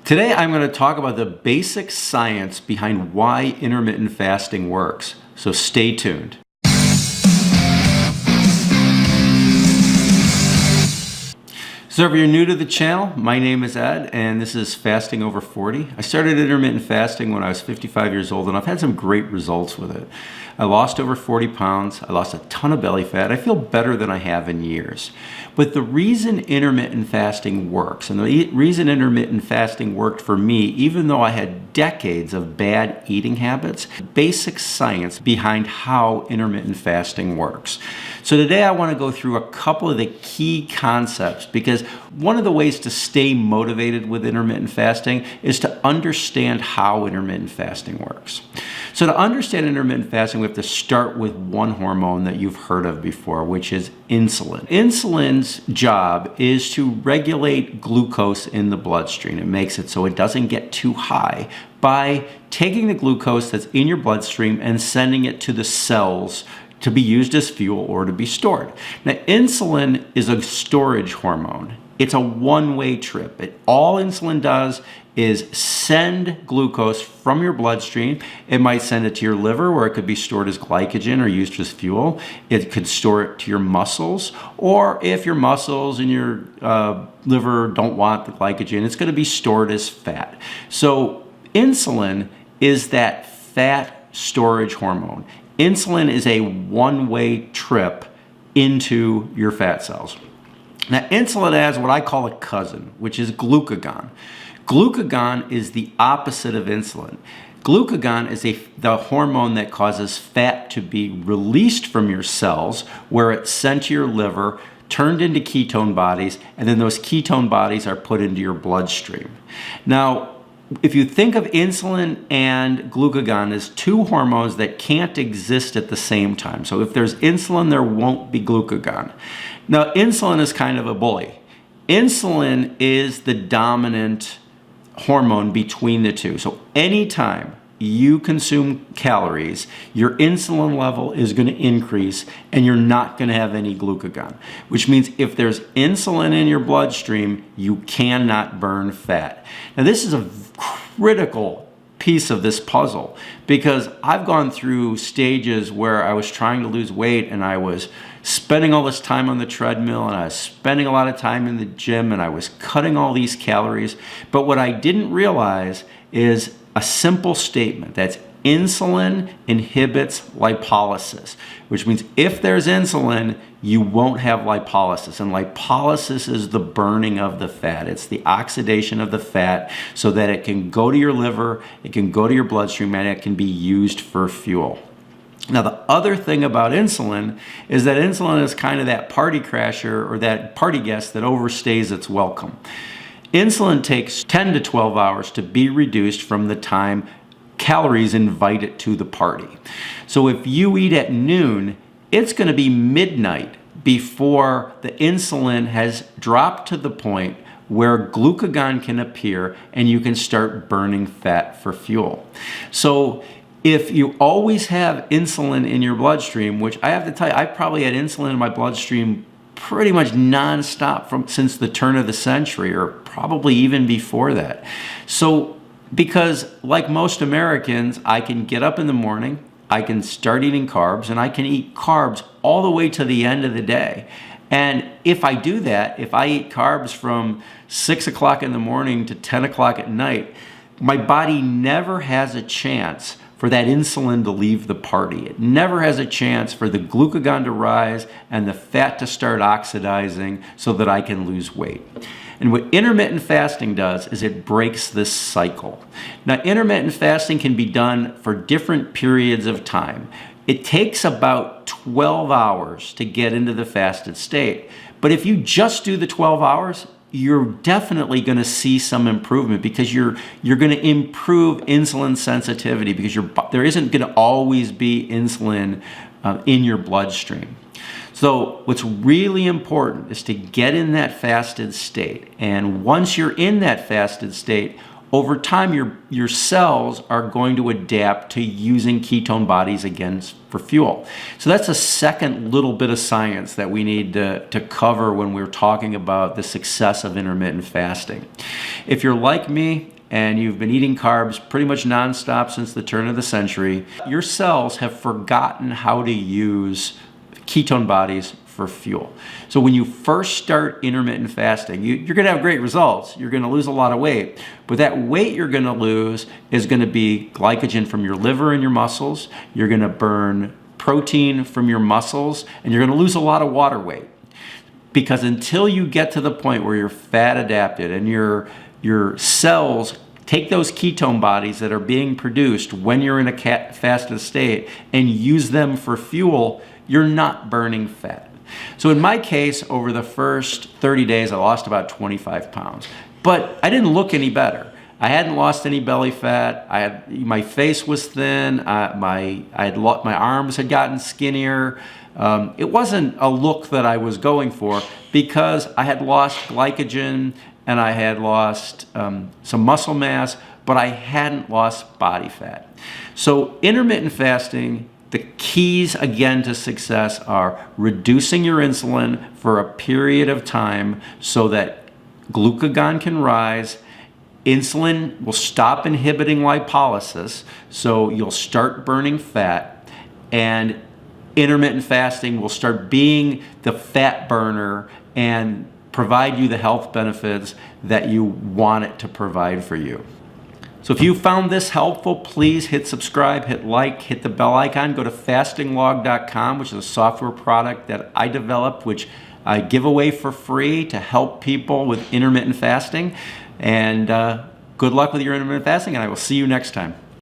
Today I'm going to talk about the basic science behind why intermittent fasting works, so stay tuned. So if you're new to the channel, my name is Ed and this is Fasting Over 40. I started intermittent fasting when I was 55 years old and I've had some great results with it. I lost over 40 pounds, I lost a ton of belly fat, I feel better than I have in years. But the reason intermittent fasting works, and the reason intermittent fasting worked for me, even though I had decades of bad eating habits, basic science behind how intermittent fasting works. So today I want to go through a couple of the key concepts, because one of the ways to stay motivated with intermittent fasting is to understand how intermittent fasting works. So to understand intermittent fasting, we have to start with one hormone that you've heard of before, which is insulin. Insulin's job is to regulate glucose in the bloodstream. It makes it so it doesn't get too high by taking the glucose that's in your bloodstream and sending it to the cells to be used as fuel or to be stored. Now, insulin is a storage hormone. It's a one-way trip. All insulin does is send glucose from your bloodstream. It might send it to your liver, where it could be stored as glycogen or used as fuel. It could store it to your muscles, or if your muscles and your liver don't want the glycogen, it's going to be stored as fat. So insulin is that fat storage hormone. Insulin is a one-way trip into your fat cells. Now, insulin has what I call a cousin, which is glucagon. Glucagon is the opposite of insulin. Glucagon is the hormone that causes fat to be released from your cells, where it's sent to your liver, turned into ketone bodies, and then those ketone bodies are put into your bloodstream. Now, if you think of insulin and glucagon as two hormones that can't exist at the same time. So if there's insulin, there won't be glucagon. Now, insulin is kind of a bully. Insulin is the dominant hormone between the two. So anytime you consume calories, your insulin level is going to increase and you're not going to have any glucagon, which means if there's insulin in your bloodstream, you cannot burn fat. Now, this is a critical piece of this puzzle, because I've gone through stages where I was trying to lose weight and I was spending all this time on the treadmill and I was spending a lot of time in the gym and I was cutting all these calories. But what I didn't realize is a simple statement: that's insulin inhibits lipolysis, which means if there's insulin, you won't have lipolysis. And lipolysis is the burning of the fat. It's the oxidation of the fat so that it can go to your liver, it can go to your bloodstream, and it can be used for fuel. Now, the other thing about insulin is that insulin is kind of that party crasher or that party guest that overstays its welcome. Insulin takes 10 to 12 hours to be reduced from the time calories invite it to the party. So if you eat at noon, it's going to be midnight before the insulin has dropped to the point where glucagon can appear and you can start burning fat for fuel. So if you always have insulin in your bloodstream, which I have to tell you, I probably had insulin in my bloodstream pretty much nonstop since the turn of the century, or probably even before that. So because like most Americans, I can get up in the morning, I can start eating carbs, and I can eat carbs all the way to the end of the day. And if I do that, if I eat carbs from 6 o'clock in the morning to 10 o'clock at night, my body never has a chance for that insulin to leave the party. It never has a chance for the glucagon to rise and the fat to start oxidizing so that I can lose weight. And what intermittent fasting does is it breaks this cycle. Now, intermittent fasting can be done for different periods of time. It takes about 12 hours to get into the fasted state. But if you just do the 12 hours, you're definitely going to see some improvement, because you're going to improve insulin sensitivity, because there isn't going to always be insulin in your bloodstream. So what's really important is to get in that fasted state. And once you're in that fasted state, over time, your cells are going to adapt to using ketone bodies again for fuel. So that's a second little bit of science that we need to cover when we're talking about the success of intermittent fasting. If you're like me and you've been eating carbs pretty much nonstop since the turn of the century, your cells have forgotten how to use ketone bodies for fuel. So when you first start intermittent fasting, you're going to have great results. You're going to lose a lot of weight, but that weight you're going to lose is going to be glycogen from your liver and your muscles. You're going to burn protein from your muscles, and you're going to lose a lot of water weight. Because until you get to the point where you're fat adapted and your cells take those ketone bodies that are being produced when you're in a fasted state and use them for fuel, you're not burning fat. So in my case, over the first 30 days, I lost about 25 pounds. But I didn't look any better. I hadn't lost any belly fat. My face was thin. My arms had gotten skinnier. It wasn't a look that I was going for because I had lost glycogen and I had lost some muscle mass, but I hadn't lost body fat. So intermittent fasting, the keys again to success are reducing your insulin for a period of time so that glucagon can rise. Insulin will stop inhibiting lipolysis, so you'll start burning fat, and intermittent fasting will start being the fat burner and provide you the health benefits that you want it to provide for you. So if you found this helpful, please hit subscribe, hit like, hit the bell icon, go to fastinglog.com, which is a software product that I developed, which I give away for free to help people with intermittent fasting. And good luck with your intermittent fasting, and I will see you next time.